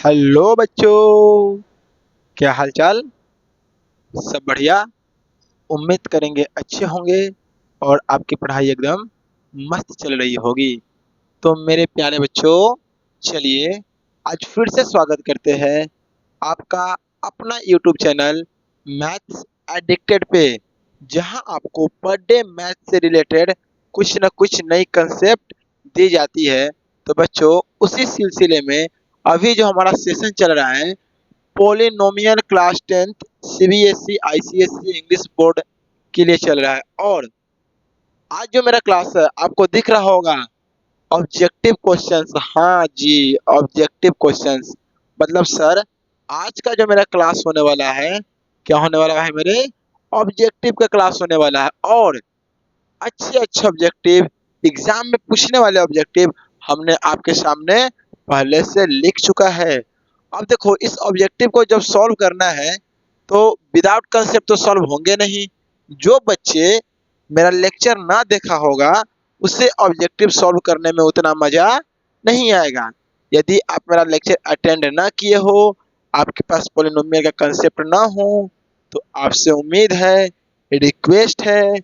Hello बच्चों, क्या हालचाल। सब बढ़िया। उम्मीद करेंगे अच्छे होंगे और आपकी पढ़ाई एकदम मस्त चल रही होगी। तो मेरे प्यारे बच्चों, चलिए आज फिर से स्वागत करते हैं आपका अपना यूट्यूब चैनल मैथ्स एडिक्टेड पे, जहां आपको पर डे मैथ से रिलेटेड कुछ न कुछ नई कंसेप्ट दी जाती है। तो बच्चों, उसी सिलसिले में अभी जो हमारा सेशन चल रहा है polynomial class 10th CBSE ICSE English board के लिए चल रहा है। और आज जो मेरा क्लास है आपको दिख रहा होगा ऑब्जेक्टिव क्वेश्चंस। हाँ जी, ऑब्जेक्टिव क्वेश्चंस। मतलब सर, आज का जो मेरा क्लास होने वाला है, क्या होने वाला है मेरे? ऑब्जेक्टिव का क्लास होने वाला है। और अच्छे अच्छे ऑब्जेक्टिव, एग्जाम में पूछने वाले ऑब्जेक्टिव हमने आपके सामने पहले से लिख चुका है। अब देखो, इस ऑब्जेक्टिव को जब सॉल्व करना है तो विदाउट कंसेप्ट तो सॉल्व होंगे नहीं। जो बच्चे मेरा लेक्चर ना देखा होगा उससे ऑब्जेक्टिव सॉल्व करने में उतना मजा नहीं आएगा। यदि आप मेरा लेक्चर अटेंड ना किए हो, आपके पास पोलिनोमियल का कंसेप्ट ना हो, तो आपसे उम्मीद है, रिक्वेस्ट है,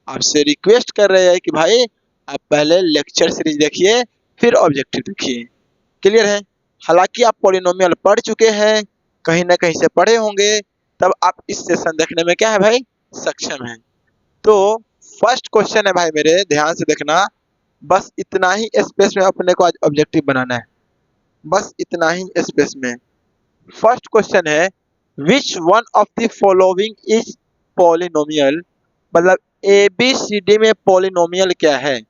आपसे रिक्वेस्ट कर रहे हैं कि भाई आप पहले लेक्चर सीरीज देखिए फिर ऑब्जेक्टिव देखिए। क्लियर है? हालांकि आप पॉलिनोमियल पढ़ चुके हैं, कहीं ना कहीं से पढ़े होंगे, तब आप इस सेशन देखने में क्या है भाई, सक्षम हैं। तो फर्स्ट क्वेश्चन है भाई मेरे, ध्यान से देखना। बस इतना ही स्पेस में अपने को आज ऑब्जेक्टिव बनाना है, बस इतना ही स्पेस में। फर्स्ट क्वेश्चन है, which one of the following is polynomial. मतलब ए बी सी डी में पॉलिनोमियल क्या है।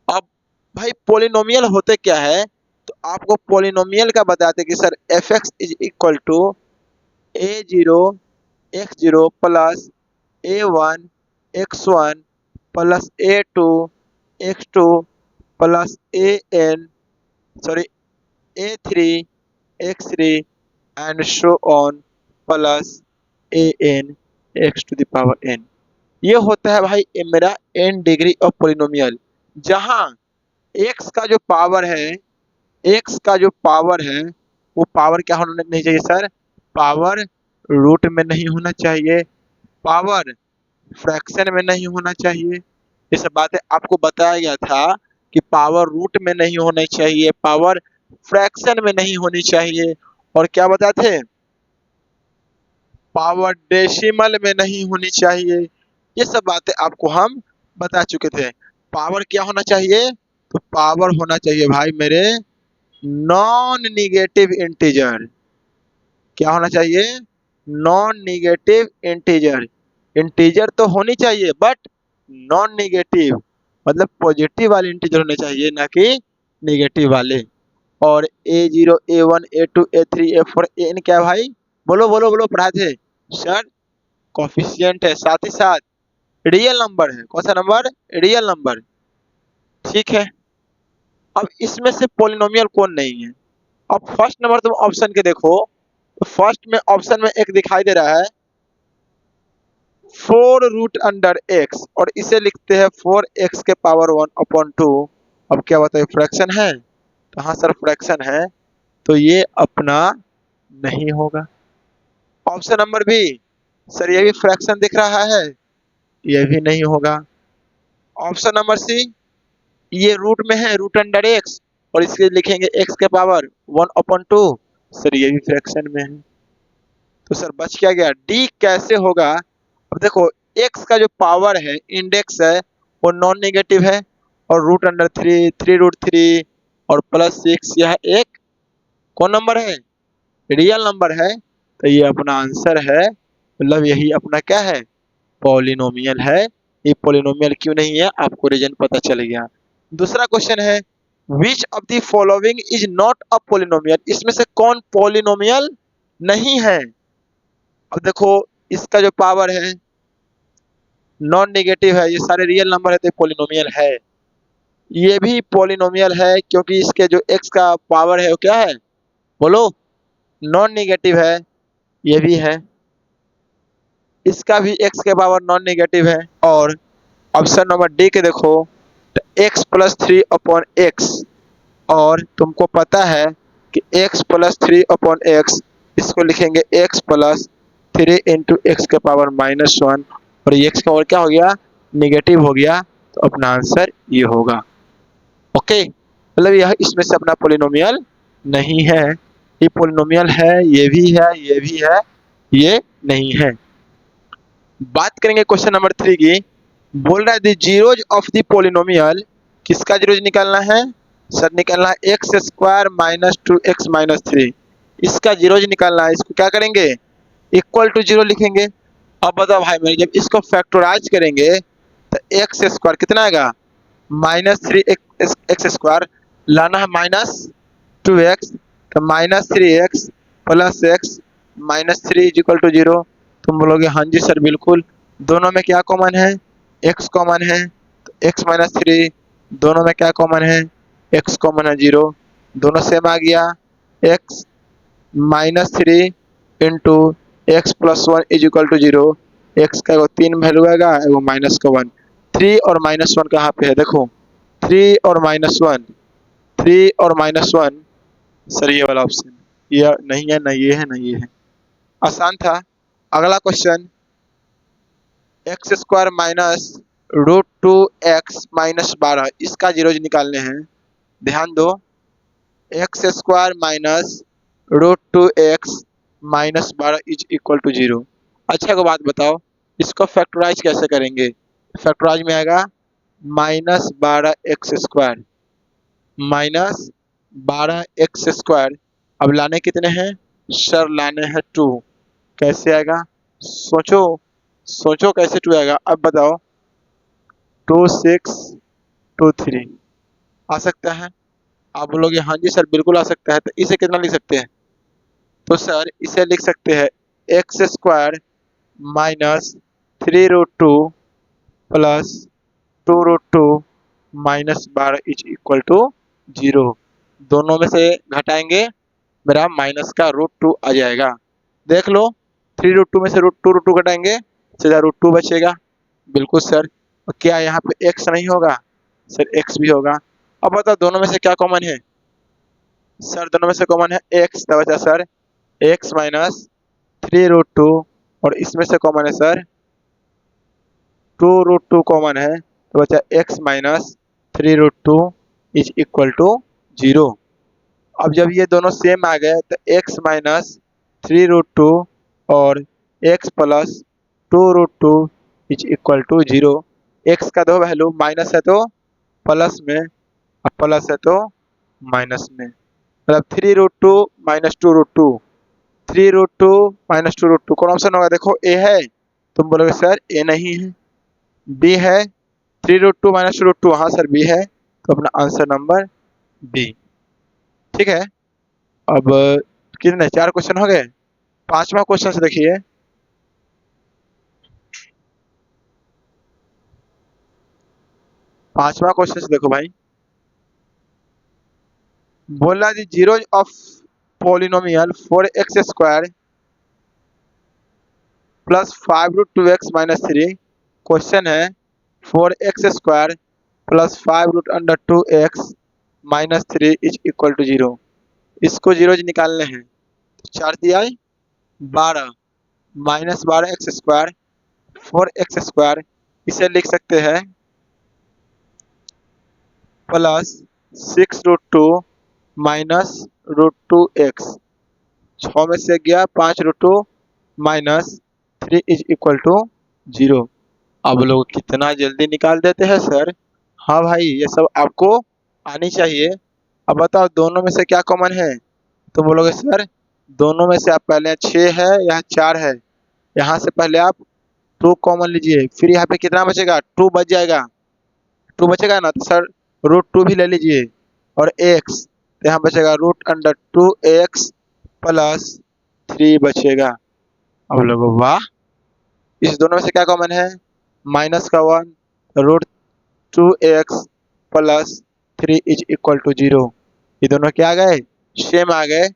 अब भाई पॉलिनोमियल होते क्या है, तो आपको पॉलिनोमियल का बताते कि sir f x is equal to a0 x0 plus a1 x1 plus a2 x2 plus a3 and so on plus an x to the power n। ये होता है भाई ये मेरा n डिग्री ऑफ पॉलिनोमियल, जहां x का जो power है, एक्स का जो पावर है वो पावर क्या होना नहीं चाहिए सर, पावर रूट में नहीं होना चाहिए, पावर फ्रैक्शन में नहीं होना चाहिए। ये सब बातें आपको बताया गया था कि पावर रूट में नहीं होनी चाहिए, पावर फ्रैक्शन में नहीं होनी चाहिए, और क्या बताए थे, पावर डेसिमल में नहीं होनी चाहिए। ये सब बातें आपको हम बता चुके थे। पावर क्या होना चाहिए, तो पावर होना चाहिए भाई मेरे नॉन निगेटिव इंटीजर। क्या होना चाहिए, नॉन निगेटिव इंटीजर। इंटीजर तो होनी चाहिए बट नॉन निगेटिव, मतलब पॉजिटिव वाले इंटीजर होने चाहिए, ना कि निगेटिव वाले। और a0 a1 a2 a3 a4 an क्या है भाई, बोलो बोलो बोलो, पढ़ाए थे सर, कॉफिशिएंट है, साथ ही साथ रियल नंबर है। कौन सा नंबर, रियल नंबर। ठीक है। अब इसमें से पॉलिनोमियल कौन नहीं है। अब फर्स्ट नंबर तुम ऑप्शन के देखो, तो फर्स्ट में ऑप्शन में एक दिखाई दे रहा है 4√x, और इसे लिखते हैं 4x के पावर 1/2। अब क्या बताइए, फ्रैक्शन है, तो हाँ सर फ्रैक्शन है, तो ये अपना नहीं होगा। ऑप्शन नंबर बी, सर ये भी फ्रैक्शन दिख रहा है, ये भी नहीं होगा। ऑप्शन नंबर सी, ये रूट में है, √x, और इसके लिखेंगे x के पावर 1/2, सर ये भी फ्रैक्शन में है। तो सर बच क्या गया, डी कैसे होगा। अब देखो, x का जो पावर है, इंडेक्स है, वो नॉन नेगेटिव है, और √3 3√3 और +6, यह एक कौन नंबर है, रियल नंबर है। तो ये अपना आंसर है, मतलब यही अपना क्या है, पॉलिनोमियल है। ये पॉलिनोमियल क्यों नहीं है, आपको रीजन पता चल गया। दूसरा क्वेश्चन है, which of the following is not a polynomial. इसमें से कौन पॉलिनोमियल नहीं है। अब देखो, इसका जो पावर है नॉन नेगेटिव है, ये सारे रियल नंबर है, तो पॉलिनोमियल है। ये भी पॉलिनोमियल है क्योंकि इसके जो x का पावर है वो क्या है, बोलो, नॉन नेगेटिव है, ये भी है। इसका भी x के पावर नॉन नेगेटिव है। और ऑप्शन नंबर डी के देखो, तो x + 3/x, और तुमको पता है कि x प्लस 3/x, इसको लिखेंगे x प्लस 3 इंटू एक्स के पावर -1, और ये x का पावर क्या हो गया, निगेटिव हो गया, तो अपना आंसर ये होगा। ओके, मतलब यह इसमें से अपना पोलिनोमियल नहीं है, ये पोलिनोमियल है, ये भी है, ये भी है, ये नहीं है। बात करेंगे क्वेश्चन नंबर 3 की। बोल रहा है the zeros of the polynomial, किसका जीरोज निकालना है सर, निकालना है x square minus 2x minus 3, इसका जीरोज निकालना है। इसको क्या करेंगे, इक्वल टू जीरो लिखेंगे। अब बताओ भाई मेरे, जब इसको फैक्टराइज करेंगे तो एक्स स्क्वायर कितना आएगा, -3 एक्स स्क्वायर, लाना है -2x, तो -3x plus x minus 3 is equal to 0। तुम बोलोगे हाँ जी सर बिल्कुल, दोनों में क्या कॉमन है, x कॉमन है, तो x माइनस 3, दोनों में क्या कॉमन है, x कॉमन है 0, दोनों सेम आ गया। x -3 into x plus 1 is equal to 0, x का 3 वैल्यू आएगा, वो माइनस का 1, 3 और -1 कहाँ पे है, देखो 3 और -1, 3 और -1, सर ये वाला ऑप्शन, ये नहीं है, ना ये है, ना ये है, आसान था। अगला question, x square minus √2x minus 12, इसका जीरोज निकालने हैं। ध्यान दो, x square minus √2x minus 12 is equal to 0। अच्छा को बात बताओ, इसको फैक्टराइज कैसे करेंगे, फैक्टराइज में आएगा -12x square minus 12x square, अब लाने कितने हैं सर, लाने हैं 2, कैसे आएगा, सोचो सोचो कैसे 2 आएगा, अब बताओ, 2 6 2 3 आ सकता है। आप बोलोगे हाँ जी सर बिल्कुल आ सकता है, तो इसे कितना लिख सकते हैं, तो सर इसे लिख सकते हैं x square minus 3√2 plus 2√2 minus 12 is equal to 0। दोनों में से घटाएंगे, मेरा माइनस का √2 आ जाएगा। देख लो, 3√2 में से √2 घटाएंगे, सीधा √2 बचेगा। बिल्कुल सर, क्या यहाँ पे x नहीं होगा, सर x भी होगा। अब बताओ दोनों में से क्या कॉमन है, सर दोनों में से कॉमन है x, तो बचा सर x माइनस 3√2, और इसमें से कॉमन है सर 2√2 कॉमन है, तो बचा x minus 3√2 is equal to 0। अब जब ये दोनों सेम आ गए तो x माइनस 3√2 और x plus 2√2 is equal to 0। x का दो वैल्यू, माइनस है तो प्लस में, और प्लस है तो माइनस में, मतलब 3√2 माइनस 2√2, 3√2 माइनस 2√2 कौन ऑप्शन होगा, देखो ए है, तुम बोलोगे सर ए नहीं है, बी है, 3√2 माइनस 2√2, हाँ सर बी है, तो अपना आंसर नंबर बी। ठीक है, अब कितने, 4 क्वेश्चन हो गए। 5वां क्वेश्चन से देखिए, पांचवा क्वेश्चन से देखो भाई, बोला the zeros of polynomial 4x square plus 5√2x minus 3। Question है 4x square plus 5√2x minus 3 is equal to 0, इसको जीरोज निकालने हैं। 4 दिया है 12 minus 12x square 4x square, इसे लिख सकते हैं प्लस 6√2 माइनस √2x, 6 में से गया 5√2 माइनस 3 इज इक्वल टू 0। अब लोग कितना जल्दी निकाल देते हैं सर, हाँ भाई ये सब आपको आनी चाहिए। अब बताओ दोनों में से क्या कॉमन है, तो बोलोगे सर दोनों में से आप पहले 6 है या 4 है, यहाँ से पहले आप 2 कॉमन लीजिए, फिर यहाँ पे कितना बचेगा, 2 बच जाएगा, 2 बचेगा ना, तो सर √2 भी ले लीजिए, और x, तो यहाँ बचेगा √2x प्लस 3 बचेगा। अब लोगों वाह, इस दोनों में से क्या कॉमन है, माइनस का 1, √2x plus 3 is equal to 0, ये दोनों क्या आ गए, सेम आ गए,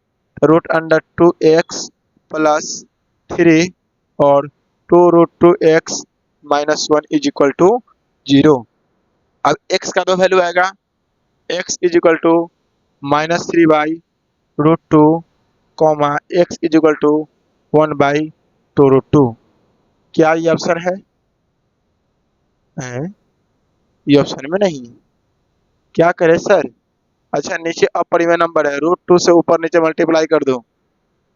√2x प्लस 3 और 2√2x minus 1 is equal to 0। अब x का दो वैल्यू आएगा, x is equal to -3 by √2 comma x is equal to 1/2 √2। क्या ये ऑप्शन है? ये ऑप्शन में नहीं है। क्या करे सर? अच्छा, नीचे अपरिमेय नंबर है, √2 से ऊपर नीचे मल्टीप्लाई कर दो,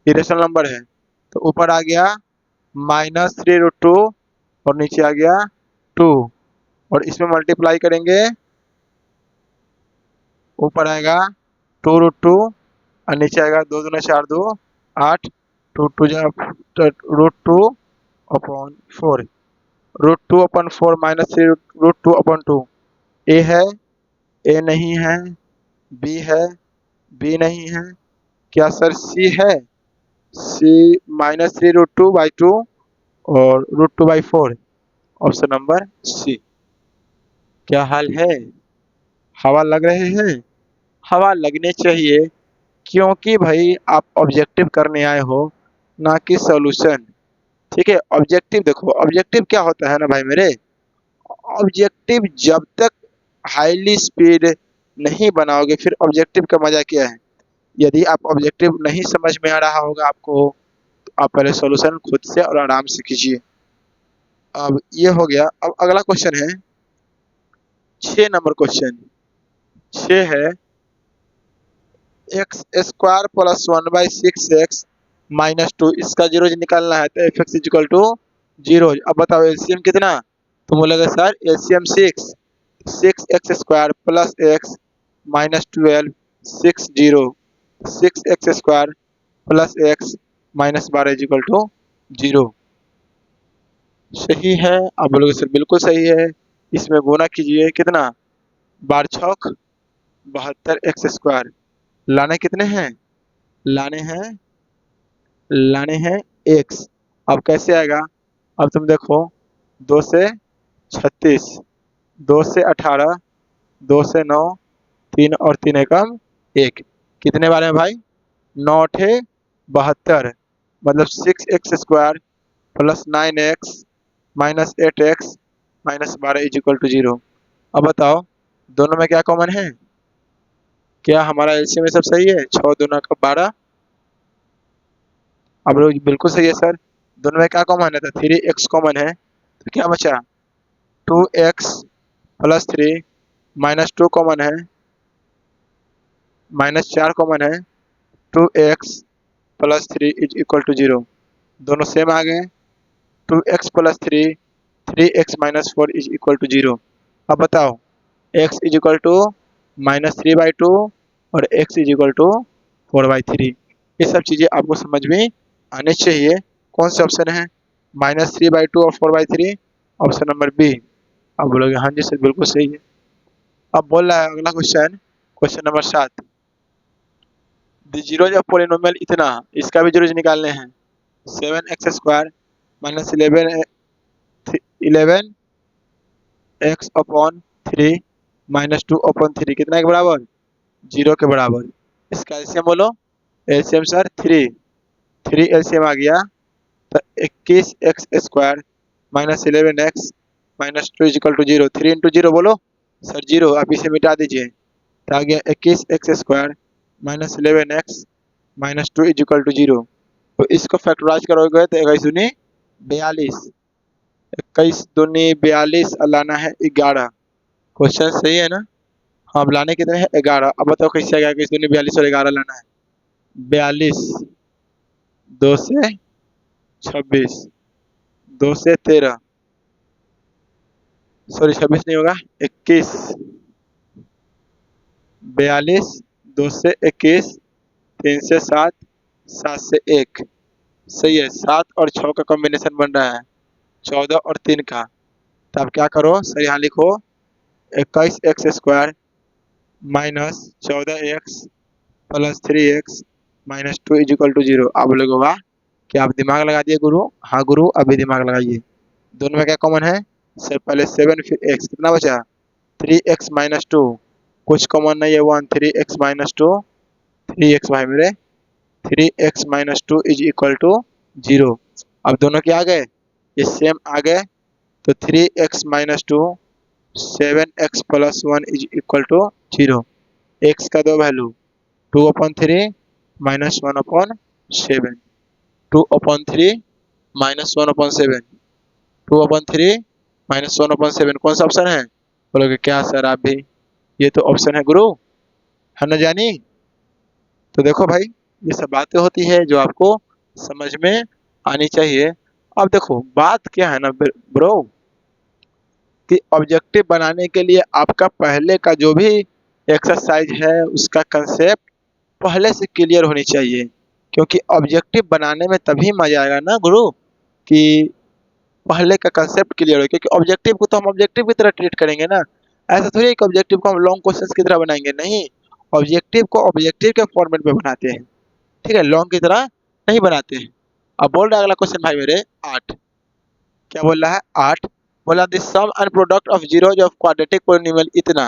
इरेशनल नंबर है, तो ऊपर आ गया -3 √2 और नीचे आ गया 2, और इसमें मल्टीप्लाई करेंगे, ऊपर आएगा 2 √2 और नीचे आएगा 2 दूना 4 2 8, 2 2 √2 अपॉन 4, √2 अपॉन 4 -3 √2 अपॉन 2। ए है, ए नहीं है, बी है, बी नहीं है, क्या सर सी है? सी -3 √2/2 और √2/4, ऑप्शन नंबर सी। क्या हाल है? हवा लग रहे हैं? हवा लगने चाहिए, क्योंकि भाई आप ऑब्जेक्टिव करने आए हो, ना कि सॉल्यूशन। ठीक है, ऑब्जेक्टिव देखो, ऑब्जेक्टिव क्या होता है ना भाई मेरे, ऑब्जेक्टिव जब तक हाईली स्पीड नहीं बनाओगे फिर ऑब्जेक्टिव का मजा क्या है। यदि आप ऑब्जेक्टिव नहीं समझ में आ रहा होगा आपको, तो आप पहले सॉल्यूशन खुद से और आराम से कीजिए। अब ये हो गया। अब अगला क्वेश्चन है 6 नंबर क्वेश्चन। 6 है x² + 1/6x -2, इसका जीरो निकालना है, तो f(x = 0). अब बताओ एलसीएम कितना? तो बोलेगा sir LCM 6, 6x² + x -12 60, 6x² + x -12 = 0। सही है? आप बोलोगे सर बिल्कुल सही है। इसमें गुना कीजिए, कितना? बार छौक 72x²। लाने कितने हैं? लाने हैं x। अब कैसे आएगा? अब तुम देखो, 2 से 36, 2 से 18, 2 से 9, 3 और 3 एकम 1, कितने वाले हैं भाई? 9 8 72, मतलब 6x² + 9x -8x -12 = 0। अब बताओ दोनों में क्या कॉमन है? क्या हमारा एलसीएम में सब सही है? 6 दूना का 12। अब लोग बिल्कुल सही है सर। दोनों में क्या कॉमन है? तो 3x कॉमन है, तो क्या बचा? 2x + 3 -2 कॉमन है, -4 कॉमन है, 2x + 3 = 0। दोनों सेम आ गए। 2x + 3 3x -4 = 0। अब बताओ x = -3/2 और x = 4/3। ये सब चीज़ें आपको समझ में आने चाहिए। कौन से ऑप्शन है? -3/2 और 4/3, ऑप्शन नंबर बी। आप बोलोगे हाँ जी सर बिल्कुल सही है। अब बोल रहा है अगला question, question number 7। The zeros of polynomial इतना, इसका भी जीरोज निकालने हैं। 7x² -11 x/3 -2/3 कितना के बराबर? 0 के बराबर। इसका एलसीएम बोलो। एलसीएम सर 3 एलसीएम आ गया, तो 21x² -11x -2 = 0। 3 × 0 बोलो सर 0। आप इसे मिटा दीजिए, तो आ गया 21x² -11x -2 = 0। तो इसको फैक्टराइज करोगे तो 21 दूनी 42, 21 दूनी 42 और लाना है 11। क्वेश्चन सही है ना? हाँ, अब लाने कितने हैं? 11। अब बताओ कैसे आएगा? 21 दूनी 42 और 11 लाना है। 42, 2 से 26, 2 से 13, सॉरी 26 नहीं होगा, 21, 42, 2 से 21, 3 से 7, 7 से 1। सही है, 7 और 6 का कॉम्बिनेशन बन रहा है 14 और 3 का। तो आप क्या करो सर, यहाँ लिखो 21x² -14x + 3x -2 = 0। आप लोग वाह, क्या आप दिमाग लगा दिए गुरु? हाँ गुरु, अभी दिमाग लगाइए। दोनों में क्या कॉमन है? सर पहले 7 फिर x, कितना बचा? 3x -2, कुछ कॉमन नहीं है 1, 3x -2, 3x भाई मेरे, 3x -2 = 0। अब दोनों क्या आ गए? ये सेम आ गए, तो 3x -2 7x + 1 = 0। x का दो वैल्यू 2/3 -1/7, 2/3 -1/7, 2/3 -1/7 कौन सा ऑप्शन है? बोलोगे क्या सर आप भी, ये तो ऑप्शन है गुरु, है ना जानी। तो देखो भाई, ये सब बातें होती है जो आपको समझ में आनी चाहिए। अब देखो बात क्या है ना ब्रो, कि ऑब्जेक्टिव बनाने के लिए आपका पहले का जो भी एक्सरसाइज है उसका कंसेप्ट पहले से क्लियर होनी चाहिए, क्योंकि ऑब्जेक्टिव बनाने में तभी मजा आएगा ना गुरु, कि पहले का कंसेप्ट क्लियर हो। क्योंकि ऑब्जेक्टिव को तो हम ऑब्जेक्टिव की तरह ट्रीट करेंगे ना, ऐसा थोड़ी है कि ऑब्जेक्टिव को हम लॉन्ग क्वेश्चंस की तरह बनाएंगे, नहीं। ऑब्जेक्टिव को ऑब्जेक्टिव के फॉर्मेट में बनाते हैं, ठीक है, लॉन्ग की तरह नहीं बनाते हैं। अब बोल रहा है अगला क्वेश्चन भाई मेरे 8, क्या बोल रहा है 8, बोला this sum and product of zeros of quadratic polynomial इतना,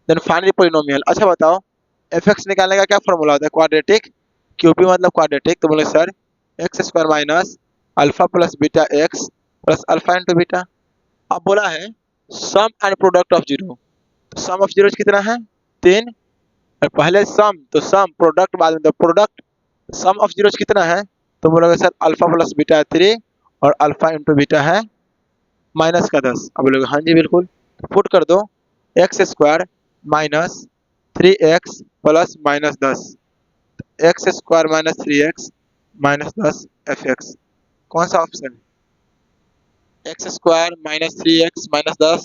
देन फाइंड द पोलिनोमियल। अच्छा बताओ, एफ एक्स निकालने का क्या फॉर्मूला होता है? क्वाड्रेटिक, क्यूबी मतलब क्वाड्रेटिक, तो बोले sir x square minus alpha plus beta x plus alpha into beta. अब बोला है सम एंड प्रोडक्ट ऑफ जीरो, तो सम ऑफ जीरोज कितना है? 3, और पहले सम तो सम, प्रोडक्ट बाद में, तो प्रोडक्ट सम ऑफ जीरोज कितना है? तो बोलोगे सर अल्फा प्लस बीटा है 3 और अल्फा इंटू बीटा है -10। अब बोलोगे हाँ जी बिल्कुल, पुट कर दो x square minus 3x plus -10, x square minus 3x -10 F x, कौन सा ऑप्शन है? X square minus 3x -10।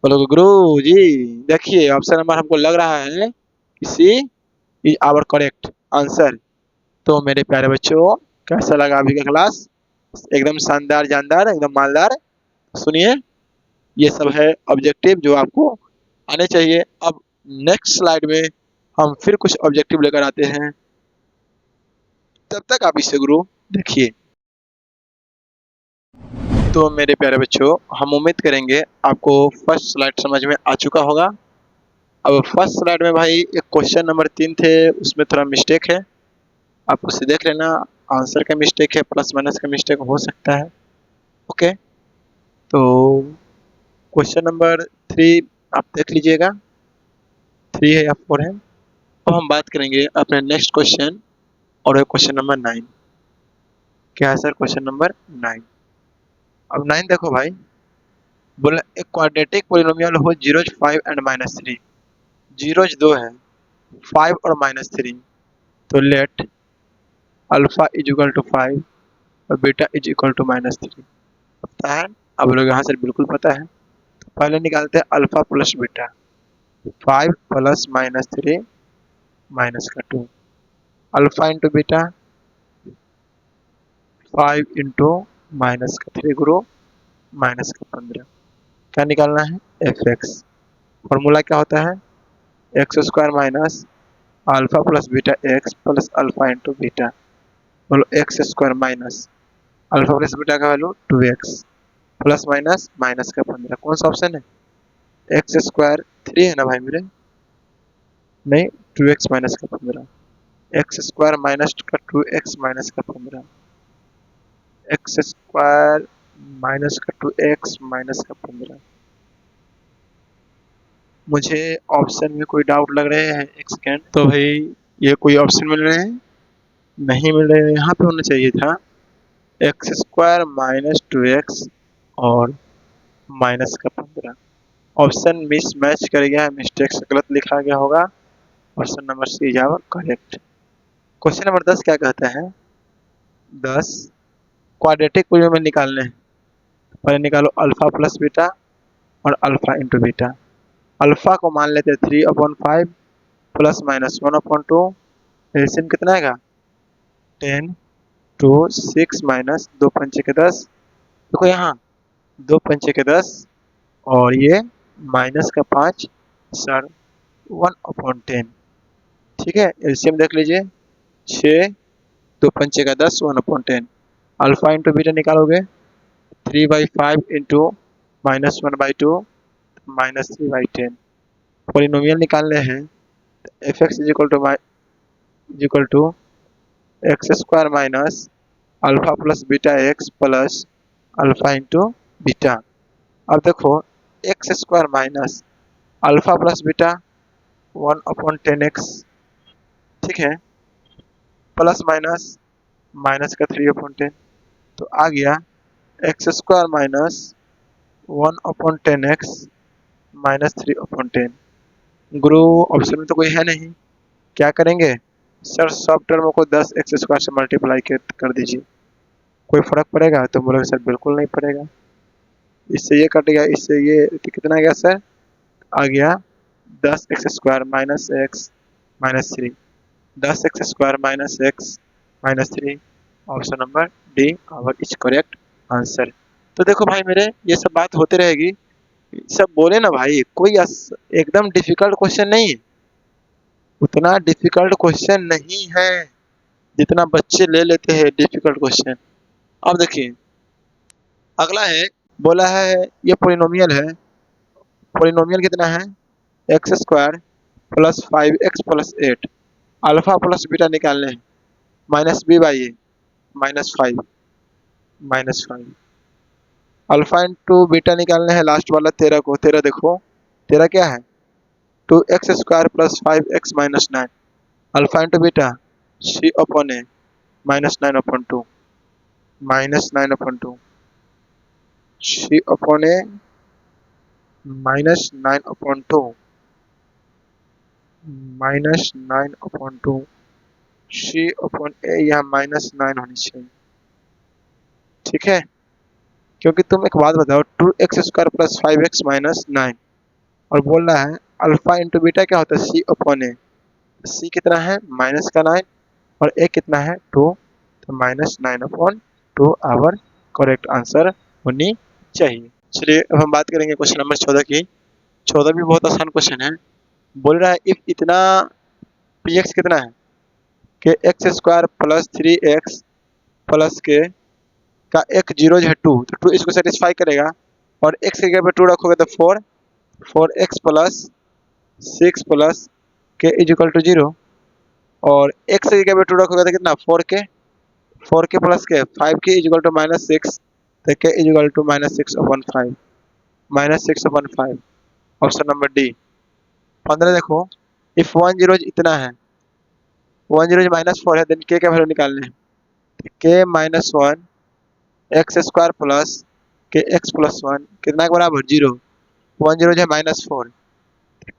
बोलोगे गुरु जी देखिए ऑप्शन नंबर हमको लग रहा है कि सी इज आवर करेक्ट आंसर। तो मेरे प्यारे बच्चों, कैसा लगा अभी का क्लास? एकदम शानदार, जानदार, एकदम मालदार। सुनिए, ये सब है ऑब्जेक्टिव जो आपको आने चाहिए। अब नेक्स्ट स्लाइड में हम फिर कुछ ऑब्जेक्टिव लेकर आते हैं, तब तक आप इसे गुरु देखिए। तो मेरे प्यारे बच्चों, हम उम्मीद करेंगे आपको फर्स्ट स्लाइड समझ में आ चुका होगा। अब फर्स्ट स्लाइड में भाई एक क्वेश्चन नंबर 3 थे, उसमें थोड़ा मिस्टेक है, आप उसे देख लेना। आंसर का मिस्टेक है, प्लस माइनस का मिस्टेक हो सकता है। ओके, तो क्वेश्चन नंबर 3 आप देख लीजिएगा, 3 है या 4 है। अब हम बात करेंगे अपने नेक्स्ट क्वेश्चन, और क्वेश्चन नंबर 9। क्या है सर? Question number 9। अब 9 देखो भाई, बोला एक क्वाड्रेटिक पोलिनोमियल हो जीरोज 5 एंड -3, जीरोज 2 है, 5 और -3, तो let alpha is equal to 5 और बीटा इज इक्वल टू -3। पता है? अब लोग यहाँ से बिल्कुल पता है, तो पहले निकालते हैं alpha plus beta, 5 plus -3 minus का 2, alpha into beta 5 into minus का 3 गुरु माइनस का 15। क्या निकालना है? F x. फॉर्मूला क्या होता है? X square minus alpha plus beta x plus alpha into beta. बोलो x square minus alpha plus beta का value 2x plus minus minus का 15, कौन सा ऑप्शन है? एक्स स्क्वायर 3 है ना भाई मेरे, नहीं 2x माइनस का 15, एक्स स्क्वायर माइनस का 2x माइनस का 15, एक्स स्क्वायर माइनस का 2x माइनस का 15। मुझे ऑप्शन में कोई डाउट लग रहे हैं, एक सेकेंड। तो भाई ये कोई ऑप्शन मिल रहे हैं? नहीं मिल रहे हैं, यहाँ पे होना चाहिए था एक्स स्क्वायर माइनस 2x और माइनस का 15। ऑप्शन मिस मैच कर गया है, मिस्टेक से गलत लिखा गया होगा। Option number C is our correct. Question number 10 क्या कहता है? 10 क्वाड्रेटिक पोलिनोमियल निकालने हैं, पहले निकालो अल्फा प्लस बीटा और अल्फा इंटू बीटा। अल्फा को मान लेते हैं 3/5 प्लस माइनस 1/2, एलसीएम कितना आएगा? 10 2 6 माइनस 2 पंचे के 10, देखो यहाँ 2 पंचे के 10 और ये माइनस का 5 सर 1/10। ठीक है, एलसीएम देख लीजिए, 6 2 पंचे का 10 1/10। अल्फा इंटू बीटा निकालोगे 3/5 इंटू -1/2 -3/10। पोलिनोमियल निकालने हैं, f x is equal to x square minus alpha plus beta x plus alpha into beta. अब देखो x square minus alpha plus beta 1/10x, ठीक है, प्लस माइनस माइनस का 3/10 तो आ गया x square minus 1/10x minus 3/10। गुरु option में तो कोई है नहीं, क्या करेंगे सर? सब टर्म को 10x² से मल्टीप्लाई कर दीजिए, कोई फर्क पड़ेगा? तो बोलोगे सर बिल्कुल नहीं पड़ेगा। इससे ये कट गया, इससे ये तो कितना गया सर? आ गया 10x² minus x minus 3, 10x² minus x minus 3। Option number D our is correct answer. तो देखो भाई मेरे, ये सब बात होते रहेगी, सब बोले ना भाई, कोई एकदम डिफिकल्ट क्वेश्चन नहीं है, उतना डिफिकल्ट क्वेश्चन नहीं है जितना बच्चे ले लेते हैं डिफिकल्ट क्वेश्चन। अब देखिए अगला है, बोला है ये पोलिनोमियल है, पोलिनोमियल कितना है? x² plus 5x plus 8, alpha plus beta निकालने हैं, minus b by a minus 5 alpha into beta निकालने हैं लास्ट वाला 13 को। 13 देखो 13 क्या है? 2x² plus 5x minus 9, alpha into beta c/a -9/2 -9/2 c/a -9/2 -9/2 c/a यहाँ -9 होनी चाहिए, ठीक है? क्योंकि तुम एक बात बताओ, 2x² प्लस 5x माइनस 9 और बोल रहा है अल्फा इंटू बीटा क्या होता है? c/a। c कितना है? माइनस का 9 और a कितना है? 2, तो -9/2 आवर करेक्ट आंसर होनी चाहिए। चलिए अब हम बात करेंगे क्वेश्चन नंबर 14 की। 14 भी बहुत आसान क्वेश्चन है। बोल रहा है इफ इतना px कितना है कि x² प्लस 3x प्लस के का एक जीरो है 2, तो 2 इसको सेटिस्फाई करेगा और x की जगह पे 2 रखोगे तो 4x प्लस 6 प्लस के इजिकल टू 0 और x की जगह पे 2 रखोगे तो कितना? 4k प्लस के 5 के इजिकल टू -6, तो के is equal to -6/5 -6/5। Option number D. 15 देखो इफ 1 0 इतना है, 1 0 -4 है, देन के का वैल्यू निकालने हैं, के -1 x² प्लस के x प्लस 1 कितना के बराबर? 0। 1 0 है -4,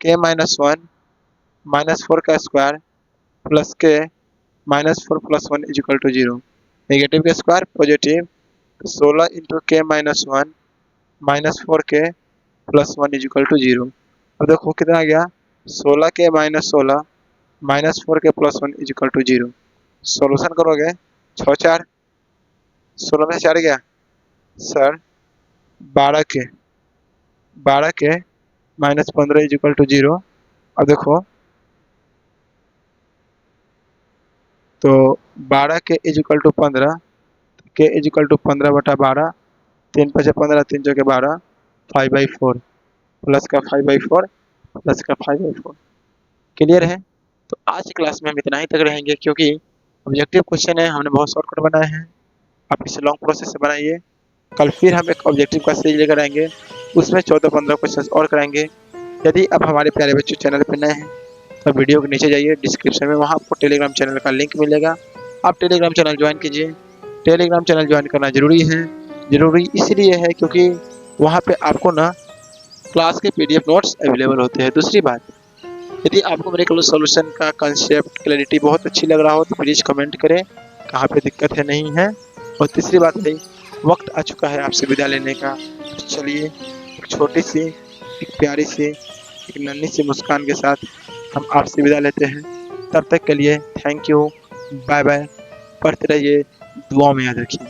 के -1 -4 का स्क्वायर प्लस के -4 प्लस 1 इजिकल टू 0। नेगेटिव का स्क्वायर पॉजिटिव, तो 16 इंटू के -1 -4 के प्लस 1 इजिकल टू 0। अब देखो कितना आ गया? 16 के -16 -4 के प्लस 1 इजिकल टू 0। सोल्यूशन करोगे 6 4, 16 में 4 गया सर 12 के -15 इजिकल टू 0। अब देखो तो 12 के इजिकल टू 15, के इजिकल टू 15/12, 3 5 15, 3 चौके 12, 5/4 प्लस का 5/4 प्लस का 5/4। क्लियर है? तो आज की क्लास में हम इतना ही तक रहेंगे, क्योंकि ऑब्जेक्टिव क्वेश्चन है, हमने बहुत शॉर्टकट बनाए हैं, आप इसे लॉन्ग प्रोसेस से बनाइए। कल फिर हम एक ऑब्जेक्टिव का सीरीज लेकर आएंगे, उसमें 14-15 क्वेश्चन और कराएंगे। यदि आप हमारे प्यारे बच्चों चैनल पर नए हैं तो वीडियो के नीचे जाइए, डिस्क्रिप्शन में वहाँ आपको टेलीग्राम चैनल का लिंक मिलेगा, आप टेलीग्राम चैनल ज्वाइन कीजिए। टेलीग्राम चैनल ज्वाइन करना ज़रूरी है, ज़रूरी इसलिए है क्योंकि वहाँ पे आपको ना क्लास के PDF नोट्स अवेलेबल होते हैं। दूसरी बात, यदि आपको मेरे सोल्यूशन का कंसेप्ट क्लैरिटी बहुत अच्छी लग रहा हो तो प्लीज़ कमेंट करें कहाँ पे दिक्कत है नहीं है। और तीसरी बात है, वक्त आ चुका है आपसे विदा लेने का, तो चलिए एक छोटी सी, एक प्यारी सी, एक नन्ही सी मुस्कान के साथ हम आपसे विदा लेते हैं। तब तक के लिए थैंक यू, बाय बाय, पढ़ते रहिए, दुआ में याद रखिए।